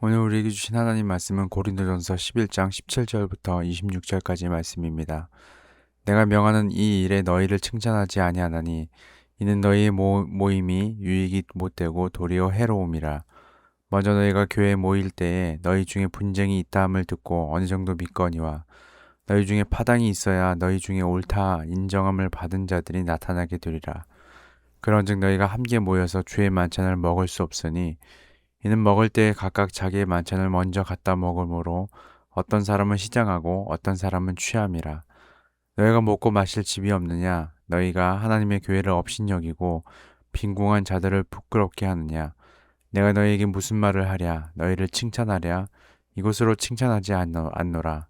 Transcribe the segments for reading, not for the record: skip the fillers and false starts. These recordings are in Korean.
오늘 우리에게 주신 하나님 말씀은 고린도전서 11장 17절부터 26절까지 말씀입니다. 내가 명하는 이 일에 너희를 칭찬하지 아니하나니 이는 너희의 모임이 유익이 못되고 도리어 해로움이라. 먼저 너희가 교회에 모일 때에 너희 중에 분쟁이 있다 함을 듣고 어느 정도 믿거니와 너희 중에 파당이 있어야 너희 중에 옳다 인정함을 받은 자들이 나타나게 되리라. 그런즉 너희가 함께 모여서 주의 만찬을 먹을 수 없으니 이는 먹을 때에 각각 자기의 만찬을 먼저 갖다 먹으므로 어떤 사람은 시장하고 어떤 사람은 취함이라. 너희가 먹고 마실 집이 없느냐? 너희가 하나님의 교회를 업신여기고 빈궁한 자들을 부끄럽게 하느냐? 내가 너희에게 무슨 말을 하랴? 너희를 칭찬하랴? 이것으로 칭찬하지 않노라.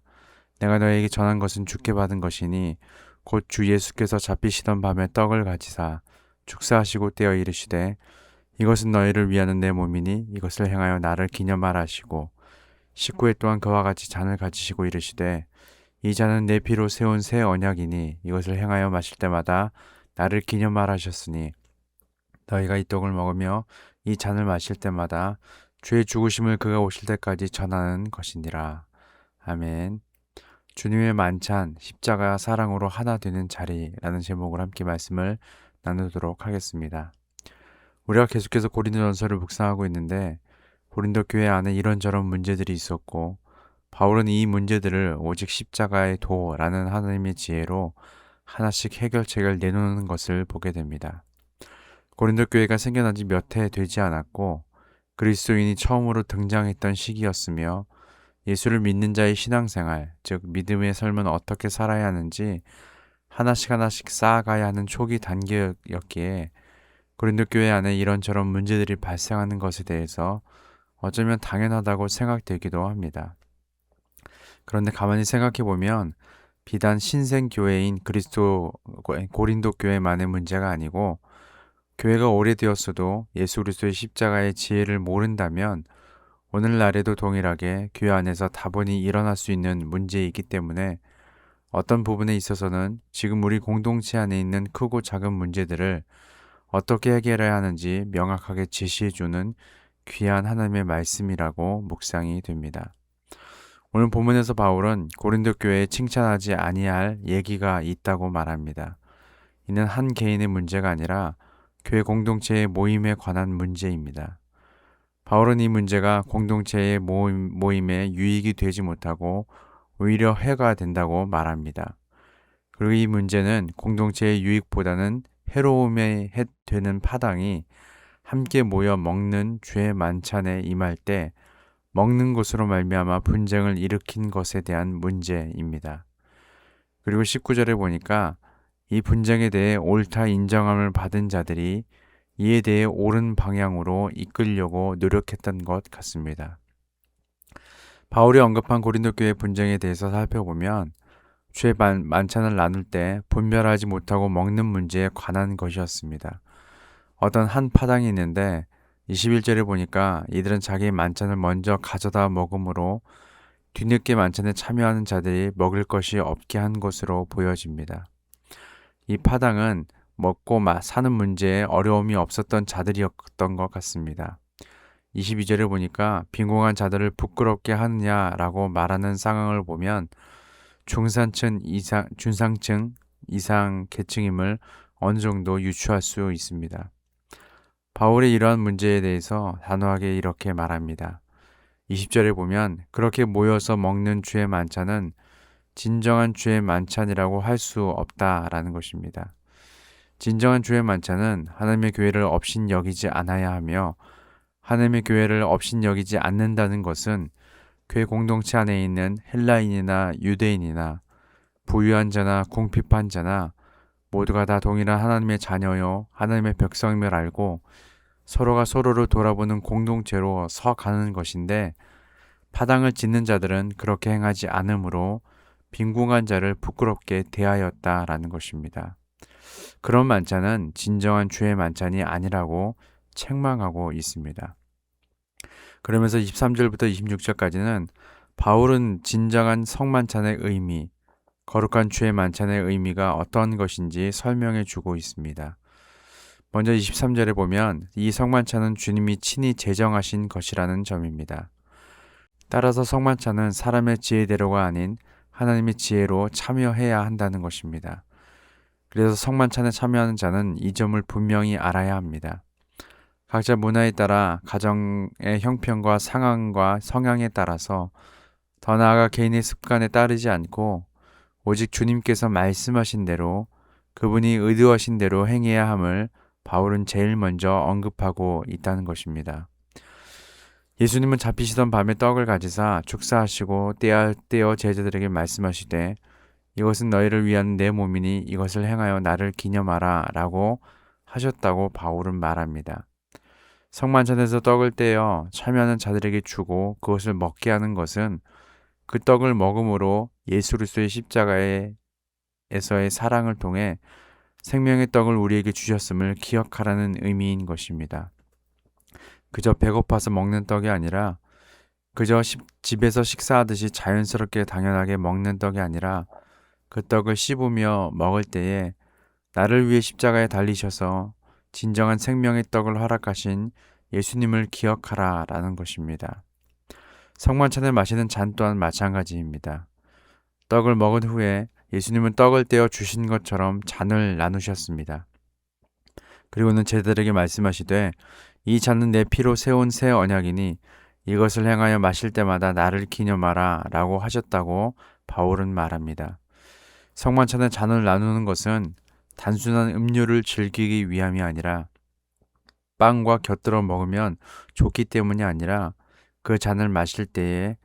내가 너희에게 전한 것은 주께 받은 것이니 곧 주 예수께서 잡히시던 밤에 떡을 가지사 축사하시고 떼어 이르시되 이것은 너희를 위하는 내 몸이니 이것을 행하여 나를 기념하라 하시고 19회 동안 그와 같이 잔을 가지시고 이르시되 이 잔은 내 피로 세운 새 언약이니 이것을 행하여 마실 때마다 나를 기념하라 하셨으니 너희가 이 떡을 먹으며 이 잔을 마실 때마다 주의 죽으심을 그가 오실 때까지 전하는 것이니라. 아멘. 주님의 만찬 십자가 사랑으로 하나 되는 자리라는 제목으로 함께 말씀을 나누도록 하겠습니다. 우리가 계속해서 고린도전서를 묵상하고 있는데 고린도 교회 안에 이런저런 문제들이 있었고 바울은 이 문제들을 오직 십자가의 도라는 하나님의 지혜로 하나씩 해결책을 내놓는 것을 보게 됩니다. 고린도 교회가 생겨난 지 몇 해 되지 않았고 그리스도인이 처음으로 등장했던 시기였으며 예수를 믿는 자의 신앙생활, 즉 믿음의 삶은 어떻게 살아야 하는지 하나씩 쌓아가야 하는 초기 단계였기에 고린도 교회 안에 이런저런 문제들이 발생하는 것에 대해서 어쩌면 당연하다고 생각되기도 합니다. 그런데 가만히 생각해 보면 비단 신생 교회인 고린도 교회만의 문제가 아니고 교회가 오래되었어도 예수 그리스도의 십자가의 지혜를 모른다면 오늘날에도 동일하게 교회 안에서 다분히 일어날 수 있는 문제이기 때문에 어떤 부분에 있어서는 지금 우리 공동체 안에 있는 크고 작은 문제들을 어떻게 해결해야 하는지 명확하게 제시해주는 귀한 하나님의 말씀이라고 묵상이 됩니다. 오늘 본문에서 바울은 고린도 교회에 칭찬하지 아니할 얘기가 있다고 말합니다. 이는 한 개인의 문제가 아니라 교회 공동체의 모임에 관한 문제입니다. 바울은 이 문제가 공동체의 모임에 유익이 되지 못하고 오히려 해가 된다고 말합니다. 그리고 이 문제는 공동체의 유익보다는 해로움에 되는 파당이 함께 모여 먹는 주의 만찬에 임할 때 먹는 것으로 말미암아 분쟁을 일으킨 것에 대한 문제입니다. 그리고 19절에 보니까 이 분쟁에 대해 옳다 인정함을 받은 자들이 이에 대해 옳은 방향으로 이끌려고 노력했던 것 같습니다. 바울이 언급한 고린도 교회 분쟁에 대해서 살펴보면 주의 만찬을 나눌 때 분별하지 못하고 먹는 문제에 관한 것이었습니다. 어떤 한 파당이 있는데 21절에 보니까 이들은 자기의 만찬을 먼저 가져다 먹음으로 뒤늦게 만찬에 참여하는 자들이 먹을 것이 없게 한 것으로 보여집니다. 이 파당은 먹고 사는 문제에 어려움이 없었던 자들이었던 것 같습니다. 22절에 보니까 빈곤한 자들을 부끄럽게 하느냐라고 말하는 상황을 보면 중상층 이상 계층임을 어느 정도 유추할 수 있습니다. 바울의 이러한 문제에 대해서 단호하게 이렇게 말합니다. 20절에 보면 그렇게 모여서 먹는 주의 만찬은 진정한 주의 만찬이라고 할 수 없다라는 것입니다. 진정한 주의 만찬은 하나님의 교회를 업신여기지 않아야 하며 하나님의 교회를 업신여기지 않는다는 것은 교회 공동체 안에 있는 헬라인이나 유대인이나 부유한 자나 궁핍한 자나 모두가 다 동일한 하나님의 자녀요 하나님의 백성임을 알고 서로가 서로를 돌아보는 공동체로 서가는 것인데 파당을 짓는 자들은 그렇게 행하지 않으므로 빈궁한 자를 부끄럽게 대하였다라는 것입니다. 그런 만찬은 진정한 주의 만찬이 아니라고 책망하고 있습니다. 그러면서 23절부터 26절까지는 바울은 진정한 성만찬의 의미, 거룩한 주의 만찬의 의미가 어떤 것인지 설명해 주고 있습니다. 먼저 23절에 보면 이 성만찬은 주님이 친히 제정하신 것이라는 점입니다. 따라서 성만찬은 사람의 지혜대로가 아닌 하나님의 지혜로 참여해야 한다는 것입니다. 그래서 성만찬에 참여하는 자는 이 점을 분명히 알아야 합니다. 각자 문화에 따라 가정의 형편과 상황과 성향에 따라서 더 나아가 개인의 습관에 따르지 않고 오직 주님께서 말씀하신 대로 그분이 의도하신 대로 행해야 함을 바울은 제일 먼저 언급하고 있다는 것입니다. 예수님은 잡히시던 밤에 떡을 가지사 축사하시고 떼어 제자들에게 말씀하시되 이것은 너희를 위한 내 몸이니 이것을 행하여 나를 기념하라 라고 하셨다고 바울은 말합니다. 성만찬에서 떡을 떼어 참여하는 자들에게 주고 그것을 먹게 하는 것은 그 떡을 먹음으로 예수 그리스도의 십자가에서의 사랑을 통해 생명의 떡을 우리에게 주셨음을 기억하라는 의미인 것입니다. 그저 배고파서 먹는 떡이 아니라 그저 집에서 식사하듯이 자연스럽게 당연하게 먹는 떡이 아니라 그 떡을 씹으며 먹을 때에 나를 위해 십자가에 달리셔서 진정한 생명의 떡을 허락하신 예수님을 기억하라 라는 것입니다. 성만찬을 마시는 잔 또한 마찬가지입니다. 떡을 먹은 후에 예수님은 떡을 떼어 주신 것처럼 잔을 나누셨습니다. 그리고는 제자들에게 말씀하시되 이 잔은 내 피로 세운 새 언약이니 이것을 행하여 마실 때마다 나를 기념하라 라고 하셨다고 바울은 말합니다. 성만찬의 잔을 나누는 것은 단순한 음료를 즐기기 위함이 아니라 빵과 곁들여 먹으면 좋기 때문이 아니라 그 잔을 마실 때에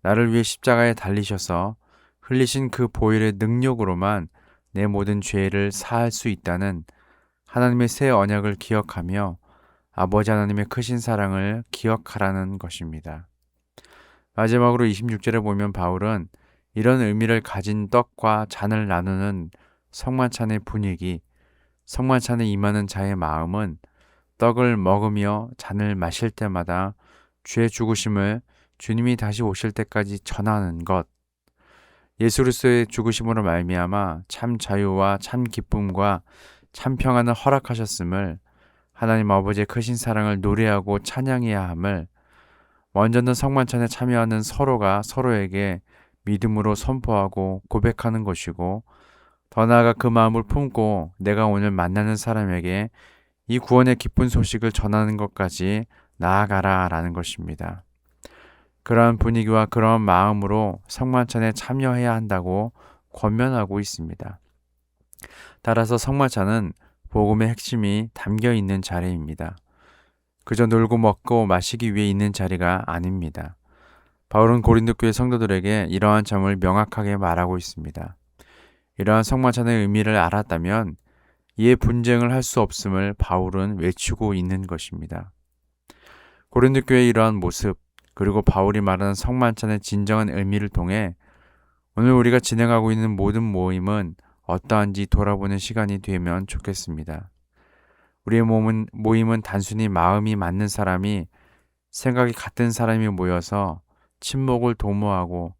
나를 위해 십자가에 달리셔서 흘리신 그 보혈의 능력으로만 내 모든 죄를 사할 수 있다는 하나님의 새 언약을 기억하며 아버지 하나님의 크신 사랑을 기억하라는 것입니다. 마지막으로 26절에 보면 바울은 이런 의미를 가진 떡과 잔을 나누는 성만찬의 분위기, 성만찬에 임하는 자의 마음은 떡을 먹으며 잔을 마실 때마다 죄 죽으심을 주님이 다시 오실 때까지 전하는 것, 예수 그리스도의 죽으심으로 말미암아 참 자유와 참 기쁨과 참 평안을 허락하셨음을 하나님 아버지의 크신 사랑을 노래하고 찬양해야 함을 먼저는 성만찬에 참여하는 서로가 서로에게 믿음으로 선포하고 고백하는 것이고 더 나아가 그 마음을 품고 내가 오늘 만나는 사람에게 이 구원의 기쁜 소식을 전하는 것까지 나아가라 라는 것입니다. 그러한 분위기와 그러한 마음으로 성만찬에 참여해야 한다고 권면하고 있습니다. 따라서 성만찬은 복음의 핵심이 담겨 있는 자리입니다. 그저 놀고 먹고 마시기 위해 있는 자리가 아닙니다. 바울은 고린도 교회 성도들에게 이러한 점을 명확하게 말하고 있습니다. 이러한 성만찬의 의미를 알았다면 이에 분쟁을 할 수 없음을 바울은 외치고 있는 것입니다. 고린도 교회의 이러한 모습 그리고 바울이 말하는 성만찬의 진정한 의미를 통해 오늘 우리가 진행하고 있는 모든 모임은 어떠한지 돌아보는 시간이 되면 좋겠습니다. 우리의 모임은 단순히 마음이 맞는 사람이 생각이 같은 사람이 모여서 친목을 도모하고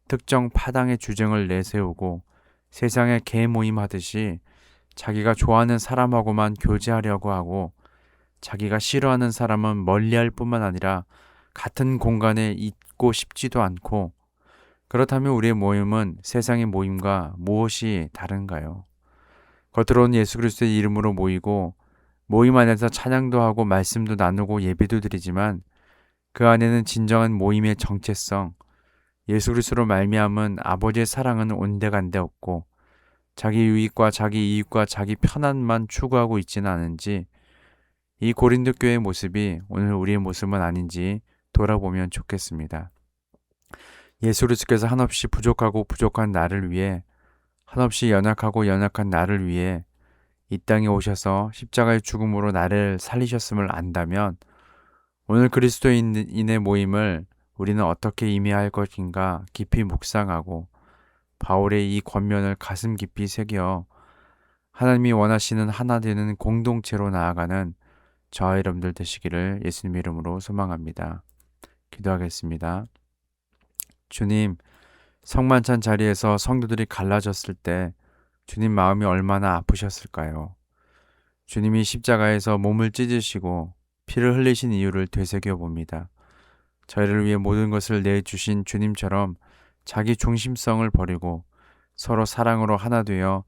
특정 파당의 주장을 내세우고 세상의 개 모임하듯이 자기가 좋아하는 사람하고만 교제하려고 하고 자기가 싫어하는 사람은 멀리할 뿐만 아니라 같은 공간에 있고 싶지도 않고 그렇다면 우리의 모임은 세상의 모임과 무엇이 다른가요? 겉으로는 예수 그리스도의 이름으로 모이고 모임 안에서 찬양도 하고 말씀도 나누고 예배도 드리지만 그 안에는 진정한 모임의 정체성, 예수 그리스도로 말미암은 아버지의 사랑은 온데간데 없고 자기 유익과 자기 이익과 자기 편안만 추구하고 있지는 않은지 이 고린도 교회의 모습이 오늘 우리의 모습은 아닌지 돌아보면 좋겠습니다. 예수 그리스도께서 한없이 부족하고 부족한 나를 위해 한없이 연약하고 연약한 나를 위해 이 땅에 오셔서 십자가의 죽음으로 나를 살리셨음을 안다면 오늘 그리스도인의 모임을 우리는 어떻게 임해야 할 것인가 깊이 묵상하고 바울의 이 권면을 가슴 깊이 새겨 하나님이 원하시는 하나 되는 공동체로 나아가는 저와 여러분들 되시기를 예수님 이름으로 소망합니다. 기도하겠습니다. 주님, 성만찬 자리에서 성도들이 갈라졌을 때 주님 마음이 얼마나 아프셨을까요? 주님이 십자가에서 몸을 찢으시고 피를 흘리신 이유를 되새겨 봅니다. 저희를 위해 모든 것을 내주신 주님처럼 자기 중심성을 버리고 서로 사랑으로 하나 되어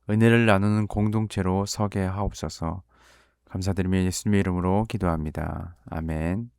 은혜를 나누는 공동체로 서게 하옵소서. 감사드리며 예수님의 이름으로 기도합니다. 아멘.